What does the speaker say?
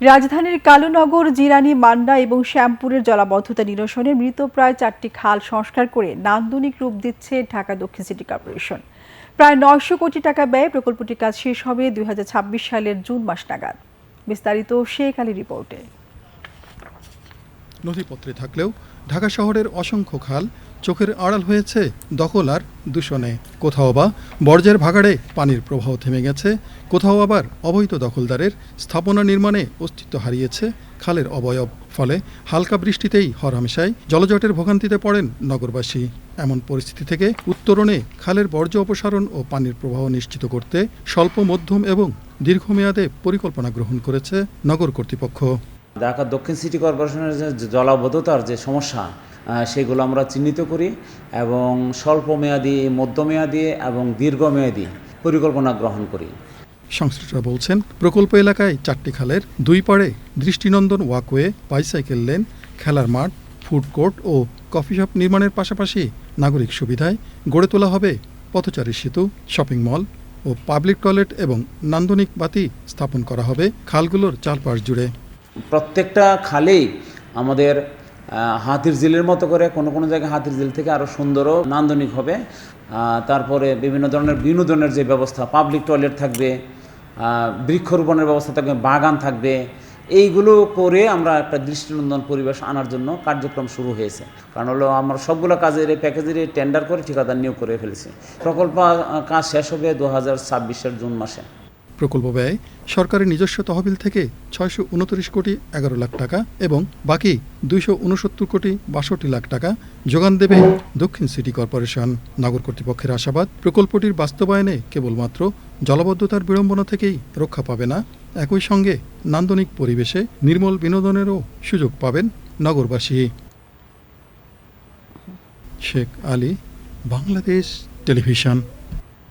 রাজধানীর কালুনগর, জিরানী, মান্ডা এবং শ্যামপুরের জলাবদ্ধতা নিরসনে মৃতপ্রায় 4টি খাল সংস্কার করে নান্দনিক রূপ দিচ্ছে ঢাকা দক্ষিণ সিটি কর্পোরেশন। প্রায় 900 কোটি টাকা ব্যয়ে প্রকল্পটির কাজ শেষ হবে 2026 সালের জুন মাস নাগাদ। বিস্তারিত শেখ আলী রিপোর্টে। নথিপত্রে থাকলেও ঢাকা শহরের অসংখ্য খাল চোখের আড়াল হয়েছে দখল আর দূষণে। কোথাও বা বর্জ্যের ভাগাড়ে পানির প্রবাহ থেমে গেছে, কোথাও আবার অবৈধ দখলদারের স্থাপনা নির্মাণে অস্তিত্ব হারিয়েছে খালের অবয়ব। ফলে হালকা বৃষ্টিতেই হরহামেশাই জলজটের ভোগান্তিতে পড়েন নগরবাসী। এমন পরিস্থিতি থেকে উত্তরণে খালের বর্জ্য অপসারণ ও পানির প্রবাহ নিশ্চিত করতে স্বল্প, মধ্যম এবং দীর্ঘমেয়াদে পরিকল্পনা গ্রহণ করেছে নগর কর্তৃপক্ষ। ঢাকা দক্ষিণ সিটি কর্পোরেশনের যে জলাবদ্ধতার যে সমস্যা সেগুলো আমরা চিহ্নিত করি এবং স্বল্পমেয়াদী, মধ্যমেয়াদী এবং দীর্ঘমেয়াদী পরিকল্পনা গ্রহণ করি। সংশ্লিষ্টরা বলছেন, প্রকল্প এলাকায় 4টি খালের 2 পাড়ে দৃষ্টিনন্দন ওয়াকওয়ে, বাইসাইকেল লেন, খেলার মাঠ, ফুড কোর্ট ও কফি শপ নির্মাণের পাশাপাশি নাগরিক সুবিধায় গড়ে তোলা হবে পথচারী সেতু, শপিং মল ও পাবলিক টয়লেট এবং নান্দনিক বাতি স্থাপন করা হবে খালগুলোর চারপাশ জুড়ে। প্রত্যেকটা খালেই আমাদের হাতির ঝিলের মতো করে কোনো জায়গায় হাতির ঝিল থেকে আরও সুন্দরও নান্দনিক হবে। তারপরে বিভিন্ন ধরনের বিনোদনের যে ব্যবস্থা, পাবলিক টয়লেট থাকবে, বৃক্ষরোপণের ব্যবস্থা থাকবে, বাগান থাকবে। এইগুলো করে আমরা একটা দৃষ্টিনন্দন পরিবেশ আনার জন্য কার্যক্রম শুরু হয়েছে। কারণ হলো আমরা সবগুলো কাজের এই প্যাকেজের টেন্ডার করে ঠিকাদার নিয়োগ করে ফেলেছি। প্রকল্প কাজ শেষ হবে 2026-এর জুন মাসে। প্রকল্প ব্যয় সরকারের নিজস্ব তহবিল থেকে 629 কোটি 11 লাখ টাকা এবং বাকি 269 কোটি 62 লাখ টাকা যোগান দেবে দক্ষিণ সিটি কর্পোরেশন। নগর কর্তৃপক্ষের আশাবাদ, প্রকল্পটির বাস্তবায়নে কেবলমাত্র জলাবদ্ধতার বিড়ম্বনা থেকেই রক্ষা পাবে না, একই সঙ্গে নান্দনিক পরিবেশে নির্মল বিনোদনেরও সুযোগ পাবেন নগরবাসী। শেখ আলী, বাংলাদেশ টেলিভিশন।